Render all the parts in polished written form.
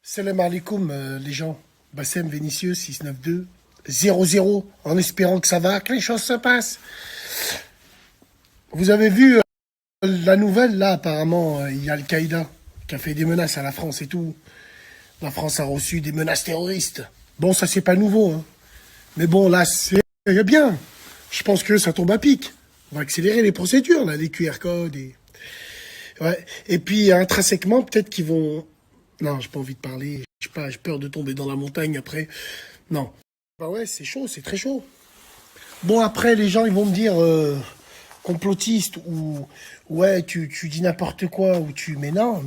Salam alaikum les gens. Bassem Vénitieux 692 00 en espérant que ça va, que les choses se passent. Vous avez vu la nouvelle là apparemment il y a Al-Qaïda qui a fait des menaces à la France et tout. La France a reçu des menaces terroristes. Bon ça c'est pas nouveau hein. Mais bon là c'est bien. Je pense que ça tombe à pic. On va accélérer les procédures là, les QR codes et ouais. Et puis intrinsèquement peut-être qu'ils vont. Non, j'ai pas envie de parler. Je sais pas, j'ai peur de tomber dans la montagne après. Non. Bah ouais, c'est chaud, c'est très chaud. Bon, après, les gens, ils vont me dire complotiste ou ouais, tu dis n'importe quoi ou tu. Mais non,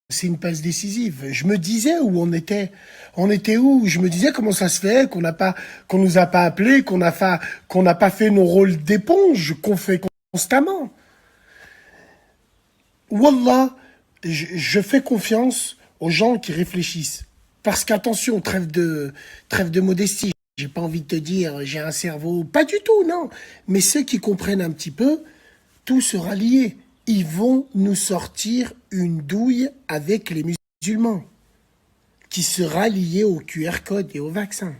c'est une passe décisive. Je me disais où on était. On était où? Je me disais comment ça se fait qu'on nous a pas appelés, qu'on n'a pas fait nos rôles d'éponge qu'on fait constamment. Wallah, je fais confiance aux gens qui réfléchissent. Parce qu'attention, trêve de modestie. J'ai pas envie de te dire, j'ai un cerveau. Pas du tout, non. Mais ceux qui comprennent un petit peu, tout sera lié. Ils vont nous sortir une douille avec les musulmans, qui sera liée au QR code et au vaccin.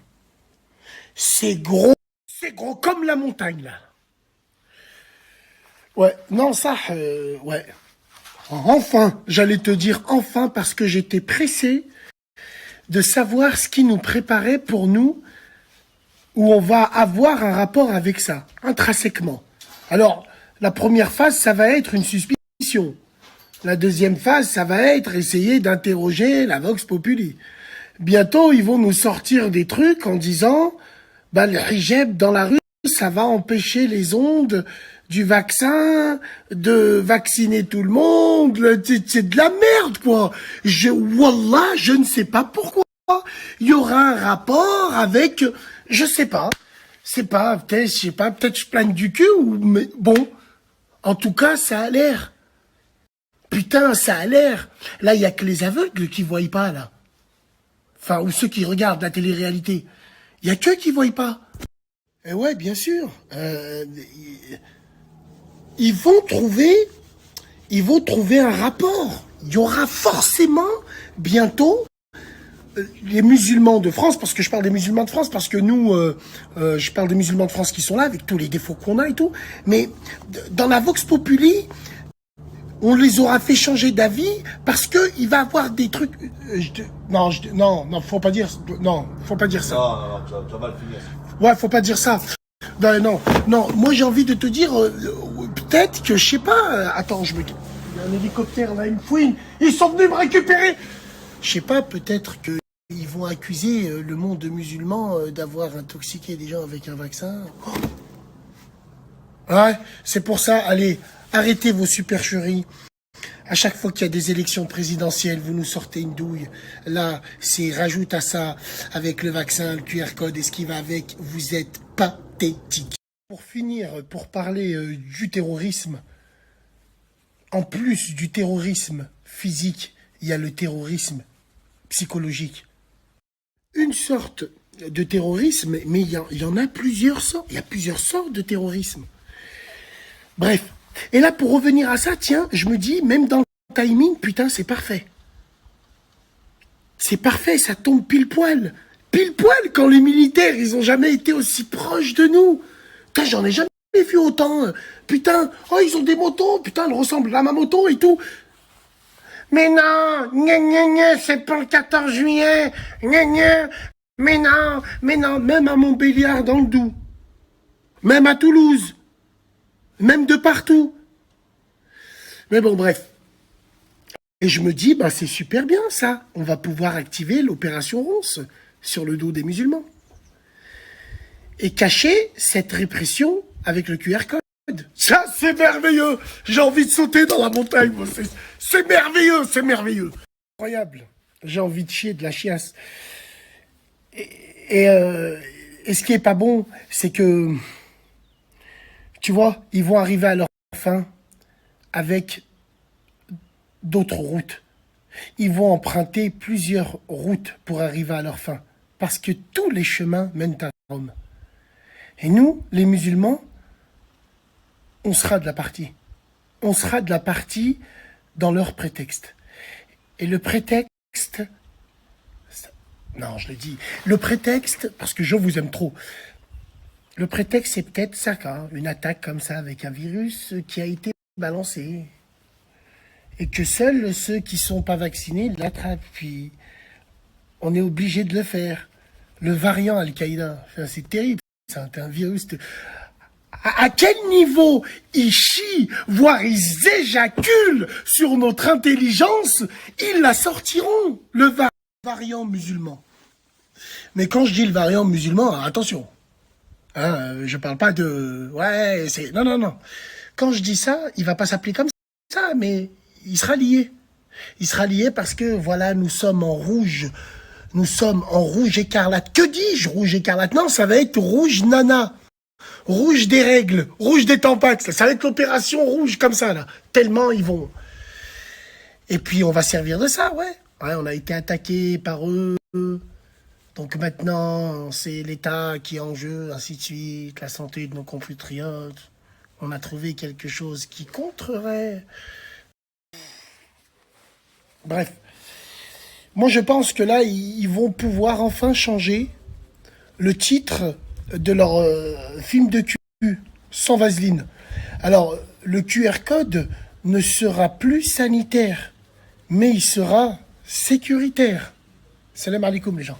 C'est gros comme la montagne, là. Ouais, non, ça, ouais. Enfin, j'allais te dire enfin parce que j'étais pressé de savoir ce qui nous préparait pour nous, où on va avoir un rapport avec ça, intrinsèquement. Alors, la première phase, ça va être une suspicion. La deuxième phase, ça va être essayer d'interroger la Vox Populi. Bientôt, ils vont nous sortir des trucs en disant, bah, le hijab dans la rue, ça va empêcher les ondes du vaccin, de vacciner tout le monde, c'est de la merde, quoi. Wallah, je ne sais pas pourquoi. Il y aura un rapport avec, je sais pas. C'est pas, peut-être, je sais pas, peut-être je plane du cul ou, mais bon. En tout cas, ça a l'air. Putain, ça a l'air. Là, il y a que les aveugles qui voient pas, là. Enfin, ou ceux qui regardent la télé-réalité. Il y a que qui voient pas. Eh ouais, bien sûr. Ils vont trouver, ils vont trouver un rapport. Il y aura forcément bientôt les musulmans de France, parce que je parle des musulmans de France, parce que nous, je parle des musulmans de France qui sont là, avec tous les défauts qu'on a et tout, mais dans la Vox Populi, on les aura fait changer d'avis, parce que il va avoir des trucs... non, faut pas dire... Non, faut pas dire ça. Non, tu vas mal finir. Ouais, faut pas dire ça. Non, moi j'ai envie de te dire, peut-être que, je sais pas, attends, il y a un hélicoptère là, il me fouine, ils sont venus me récupérer. Je sais pas, peut-être que ils vont accuser le monde musulman d'avoir intoxiqué des gens avec un vaccin. Oh. Ouais, c'est pour ça, allez, arrêtez vos supercheries. À chaque fois qu'il y a des élections présidentielles, vous nous sortez une douille. Là, c'est rajoute à ça, avec le vaccin, le QR code et ce qui va avec, vous êtes pathétique. Pour finir, pour parler du terrorisme, en plus du terrorisme physique, il y a le terrorisme psychologique. Une sorte de terrorisme, mais il y en a plusieurs sortes. Il y a plusieurs sortes de terrorisme. Bref. Et là, pour revenir à ça, tiens, je me dis, même dans le timing, putain, c'est parfait. C'est parfait, ça tombe pile poil. Pile poil quand les militaires, ils ont jamais été aussi proches de nous. Putain, j'en ai jamais vu autant. Putain, oh, ils ont des motos, putain, elles ressemblent à ma moto et tout. Mais non, c'est pour le 14 juillet, mais non, même à Montbéliard dans le Doubs, même à Toulouse, même de partout. Mais bon, bref. Et je me dis, bah c'est super bien ça, on va pouvoir activer l'opération Ronce sur le dos des musulmans. Et cacher cette répression avec le QR code. Ça, c'est merveilleux. J'ai envie de sauter dans la montagne. C'est merveilleux, c'est merveilleux. Incroyable. J'ai envie de chier de la chiasse. Et ce qui est pas bon, c'est que, tu vois, ils vont arriver à leur fin avec d'autres routes. Ils vont emprunter plusieurs routes pour arriver à leur fin. Parce que tous les chemins mènent à Rome. Et nous, les musulmans, on sera de la partie. On sera de la partie dans leur prétexte. Et le prétexte, Non, je le dis. Le prétexte, parce que je vous aime trop, le prétexte, c'est peut-être ça, hein, une attaque comme ça avec un virus qui a été balancé. Et que seuls ceux qui sont pas vaccinés l'attrapent. Puis on est obligé de le faire. Le variant Al-Qaïda, enfin, c'est terrible. C'est un virus. À quel niveau ils chient, voire ils éjaculent sur notre intelligence, ils la sortiront, le variant musulman. Mais quand je dis le variant musulman, attention. Hein, je parle pas de... Ouais, c'est... Non, non, non. Quand je dis ça, il va pas s'appeler comme ça, mais il sera lié. Il sera lié parce que, voilà, nous sommes en rouge. Nous sommes en rouge écarlate. Que dis-je, rouge écarlate? Non, ça va être rouge nana. Rouge des règles, rouge des tampax. Ça va être l'opération rouge comme ça, là. Tellement ils vont... Et puis, on va servir de ça, ouais. Ouais, on a été attaqué par eux. Donc maintenant, c'est l'État qui est en jeu, ainsi de suite, la santé de nos compatriotes. On a trouvé quelque chose qui contrerait. Bref. Moi, je pense que là, ils vont pouvoir enfin changer le titre de leur film de cul, sans vaseline. Alors, le QR code ne sera plus sanitaire, mais il sera sécuritaire. Salam alaikum, les gens.